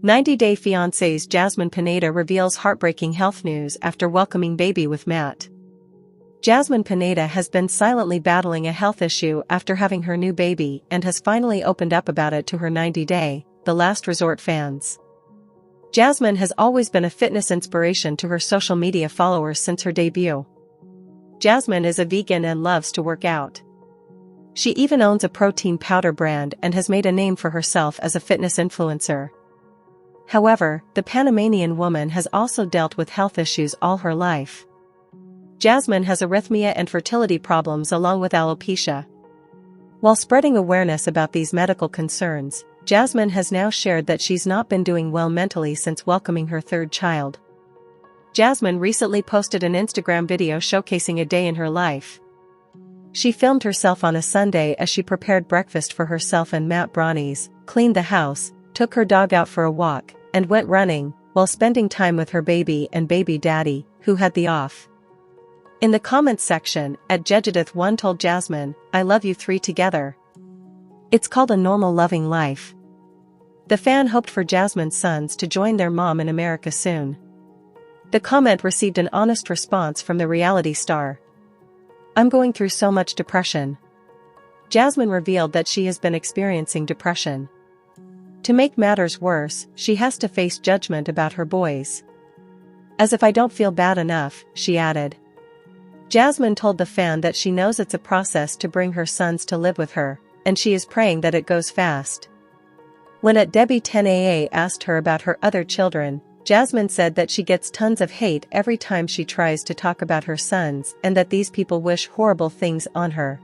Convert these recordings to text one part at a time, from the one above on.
90-day fiancé's Jasmine Pineda reveals heartbreaking health news after welcoming baby with Matt. Jasmine Pineda has been silently battling a health issue after having her new baby and has finally opened up about it to her 90-day, the last resort fans. Jasmine has always been a fitness inspiration to her social media followers since her debut. Jasmine is a vegan and loves to work out. She even owns a protein powder brand and has made a name for herself as a fitness influencer. However, the Panamanian woman has also dealt with health issues all her life. Jasmine has arrhythmia and fertility problems along with alopecia. While spreading awareness about these medical concerns, Jasmine has now shared that she's not been doing well mentally since welcoming her third child. Jasmine recently posted an Instagram video showcasing a day in her life. She filmed herself on a Sunday as she prepared breakfast for herself and Matt brownies, cleaned the house, took her dog out for a walk, and went running, while spending time with her baby and baby daddy, who had the off. In the comments section, @Jedidith1 told Jasmine, "I love you three together. It's called a normal loving life." The fan hoped for Jasmine's sons to join their mom in America soon. The comment received an honest response from the reality star. "I'm going through so much depression." Jasmine revealed that she has been experiencing depression. To make matters worse, she has to face judgment about her boys. "As if I don't feel bad enough," she added. Jasmine told the fan that she knows it's a process to bring her sons to live with her, and she is praying that it goes fast. When @Debbie10AA asked her about her other children, Jasmine said that she gets tons of hate every time she tries to talk about her sons and that these people wish horrible things on her.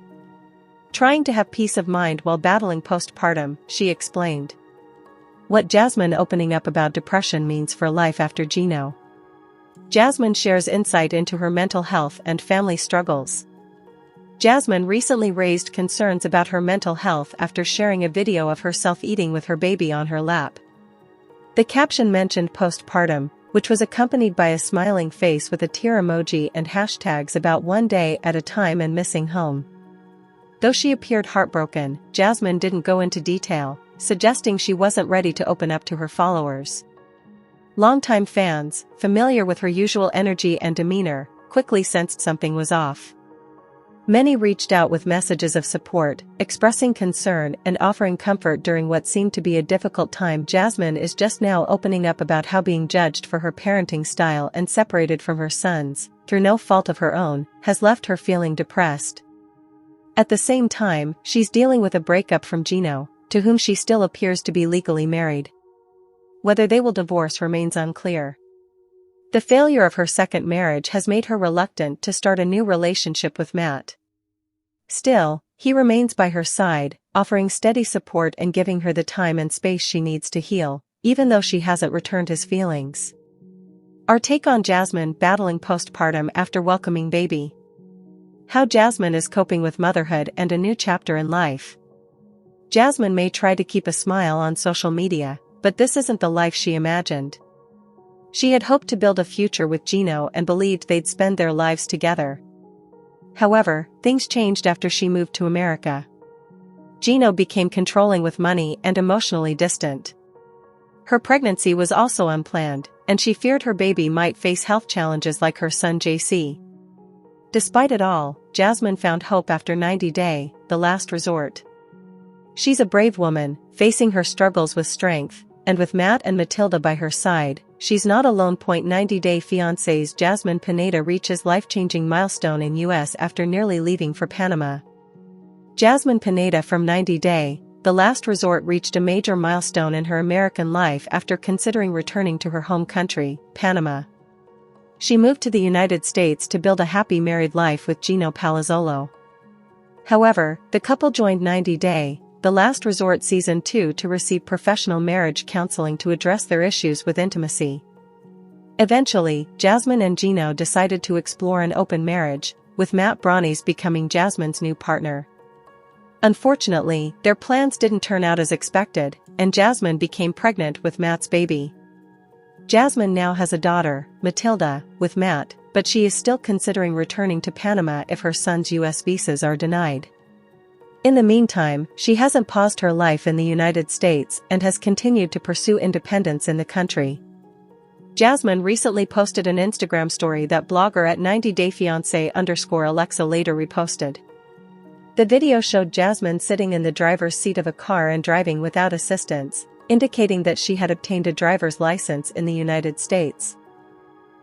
Trying to have peace of mind while battling postpartum, she explained. What Jasmine opening up about depression means for life after Gino. Jasmine shares insight into her mental health and family struggles. Jasmine recently raised concerns about her mental health after sharing a video of herself eating with her baby on her lap. The caption mentioned postpartum, which was accompanied by a smiling face with a tear emoji and hashtags about one day at a time and missing home. Though she appeared heartbroken, Jasmine didn't go into detail, suggesting she wasn't ready to open up to her followers. Longtime fans, familiar with her usual energy and demeanor, quickly sensed something was off. Many reached out with messages of support, expressing concern and offering comfort during what seemed to be a difficult time. Jasmine is just now opening up about how being judged for her parenting style and separated from her sons, through no fault of her own, has left her feeling depressed. At the same time, she's dealing with a breakup from Gino, to whom she still appears to be legally married. Whether they will divorce remains unclear. The failure of her second marriage has made her reluctant to start a new relationship with Matt. Still, he remains by her side, offering steady support and giving her the time and space she needs to heal, even though she hasn't returned his feelings. Our take on Jasmine battling postpartum after welcoming baby. How Jasmine is coping with motherhood and a new chapter in life. Jasmine may try to keep a smile on social media, but this isn't the life she imagined. She had hoped to build a future with Gino and believed they'd spend their lives together. However, things changed after she moved to America. Gino became controlling with money and emotionally distant. Her pregnancy was also unplanned, and she feared her baby might face health challenges like her son JC. Despite it all, Jasmine found hope after 90-day, the last resort. She's a brave woman, facing her struggles with strength, and with Matt and Matilda by her side, she's not alone. 90-day fiancé's Jasmine Pineda reaches life-changing milestone in US after nearly leaving for Panama. Jasmine Pineda from 90-day, the last resort reached a major milestone in her American life after considering returning to her home country, Panama. She moved to the United States to build a happy married life with Gino Palawan. However, the couple joined 90-day, the last resort season 2 to receive professional marriage counseling to address their issues with intimacy. Eventually, Jasmine and Gino decided to explore an open marriage, with Matt Brownies becoming Jasmine's new partner. Unfortunately, their plans didn't turn out as expected, and Jasmine became pregnant with Matt's baby. Jasmine now has a daughter, Matilda, with Matt, but she is still considering returning to Panama if her son's US visas are denied. In the meantime, she hasn't paused her life in the United States and has continued to pursue independence in the country. Jasmine recently posted an Instagram story that blogger at 90day Fiance _Alexa later reposted. The video showed Jasmine sitting in the driver's seat of a car and driving without assistance, indicating that she had obtained a driver's license in the United States.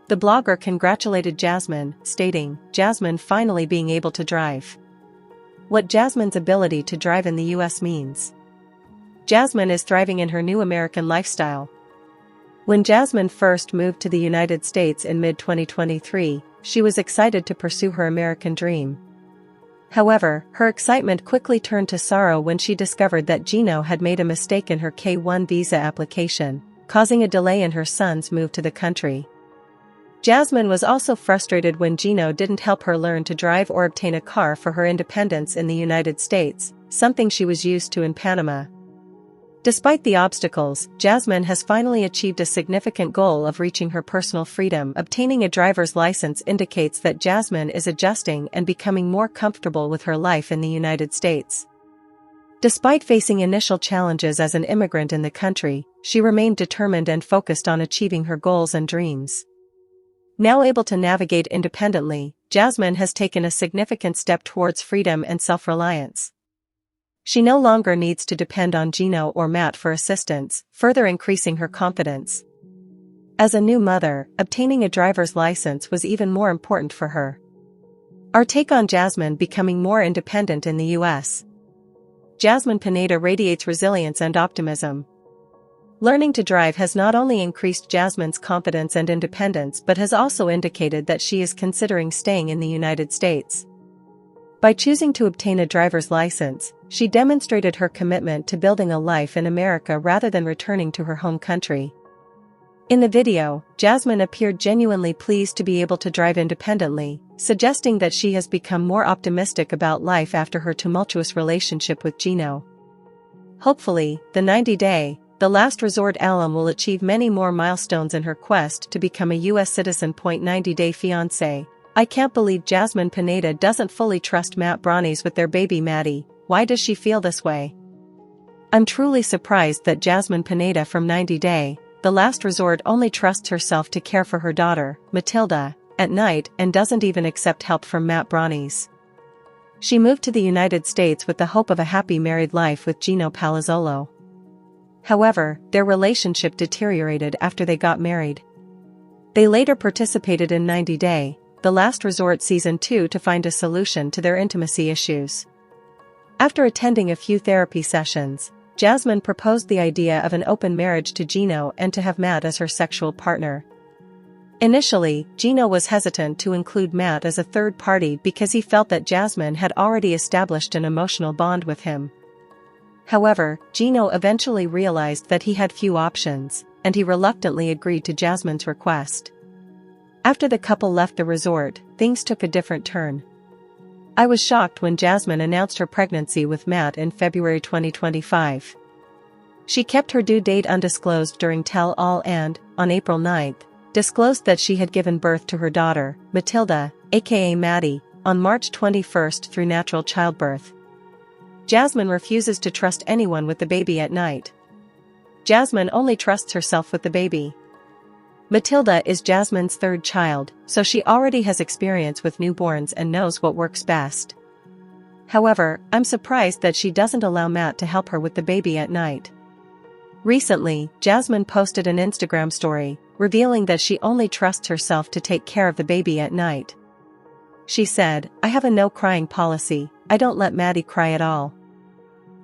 The blogger congratulated Jasmine, stating, "Jasmine finally being able to drive." What Jasmine's ability to drive in the US means. Jasmine is thriving in her new American lifestyle. When Jasmine first moved to the United States in mid-2023, she was excited to pursue her American dream. However, her excitement quickly turned to sorrow when she discovered that Gino had made a mistake in her K-1 visa application, causing a delay in her son's move to the country. Jasmine was also frustrated when Gino didn't help her learn to drive or obtain a car for her independence in the United States, something she was used to in Panama. Despite the obstacles, Jasmine has finally achieved a significant goal of reaching her personal freedom. Obtaining a driver's license indicates that Jasmine is adjusting and becoming more comfortable with her life in the United States. Despite facing initial challenges as an immigrant in the country, she remained determined and focused on achieving her goals and dreams. Now able to navigate independently, Jasmine has taken a significant step towards freedom and self-reliance. She no longer needs to depend on Gino or Matt for assistance, further increasing her confidence. As a new mother, obtaining a driver's license was even more important for her. Our take on Jasmine becoming more independent in the US. Jasmine Pineda radiates resilience and optimism. Learning to drive has not only increased Jasmine's confidence and independence but has also indicated that she is considering staying in the United States. By choosing to obtain a driver's license, she demonstrated her commitment to building a life in America rather than returning to her home country. In the video, Jasmine appeared genuinely pleased to be able to drive independently, suggesting that she has become more optimistic about life after her tumultuous relationship with Gino. Hopefully, the 90-day, the last resort alum will achieve many more milestones in her quest to become a US citizen. 90-day fiancé. I can't believe Jasmine Pineda doesn't fully trust Matt Brownies with their baby Maddie. Why does she feel this way? I'm truly surprised that Jasmine Pineda from 90-day, the last resort only trusts herself to care for her daughter, Matilda, at night and doesn't even accept help from Matt Brownies. She moved to the United States with the hope of a happy married life with Gino Palawan. However, their relationship deteriorated after they got married. They later participated in 90-day, the last resort season 2 to find a solution to their intimacy issues. After attending a few therapy sessions, Jasmine proposed the idea of an open marriage to Gino and to have Matt as her sexual partner. Initially, Gino was hesitant to include Matt as a third party because he felt that Jasmine had already established an emotional bond with him. However, Gino eventually realized that he had few options, and he reluctantly agreed to Jasmine's request. After the couple left the resort, things took a different turn. I was shocked when Jasmine announced her pregnancy with Matt in February 2025. She kept her due date undisclosed during tell-all and, on April 9th, disclosed that she had given birth to her daughter, Matilda, aka Maddie, on March 21st through natural childbirth. Jasmine refuses to trust anyone with the baby at night. Jasmine only trusts herself with the baby. Matilda is Jasmine's third child, so she already has experience with newborns and knows what works best. However, I'm surprised that she doesn't allow Matt to help her with the baby at night. Recently, Jasmine posted an Instagram story, revealing that she only trusts herself to take care of the baby at night. She said, "I have a no crying policy, I don't let Maddie cry at all."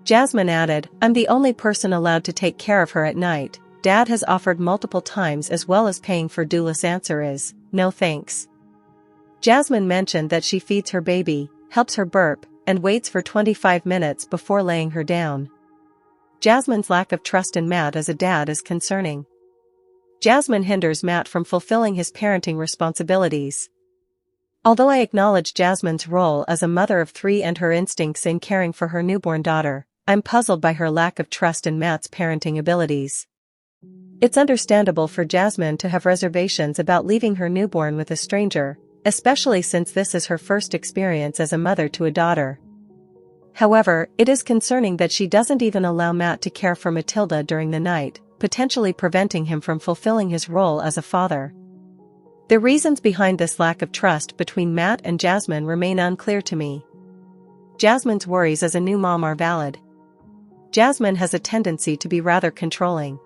Jasmine added, "I'm the only person allowed to take care of her at night. Dad has offered multiple times as well as paying for doulas. Answer is, no thanks." Jasmine mentioned that she feeds her baby, helps her burp, and waits for 25 minutes before laying her down. Jasmine's lack of trust in Matt as a dad is concerning. Jasmine hinders Matt from fulfilling his parenting responsibilities. Although I acknowledge Jasmine's role as a mother of 3 and her instincts in caring for her newborn daughter, I'm puzzled by her lack of trust in Matt's parenting abilities. It's understandable for Jasmine to have reservations about leaving her newborn with a stranger, especially since this is her first experience as a mother to a daughter. However, it is concerning that she doesn't even allow Matt to care for Matilda during the night, potentially preventing him from fulfilling his role as a father. The reasons behind this lack of trust between Matt and Jasmine remain unclear to me. Jasmine's worries as a new mom are valid. Jasmine has a tendency to be rather controlling.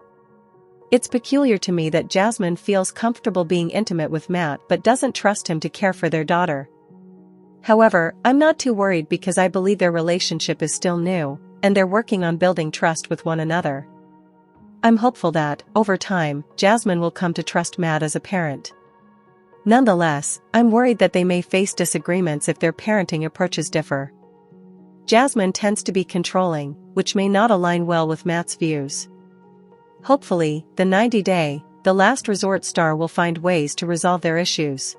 It's peculiar to me that Jasmine feels comfortable being intimate with Matt but doesn't trust him to care for their daughter. However, I'm not too worried because I believe their relationship is still new, and they're working on building trust with one another. I'm hopeful that, over time, Jasmine will come to trust Matt as a parent. Nonetheless, I'm worried that they may face disagreements if their parenting approaches differ. Jasmine tends to be controlling, which may not align well with Matt's views. Hopefully, the 90-day, the last resort star will find ways to resolve their issues.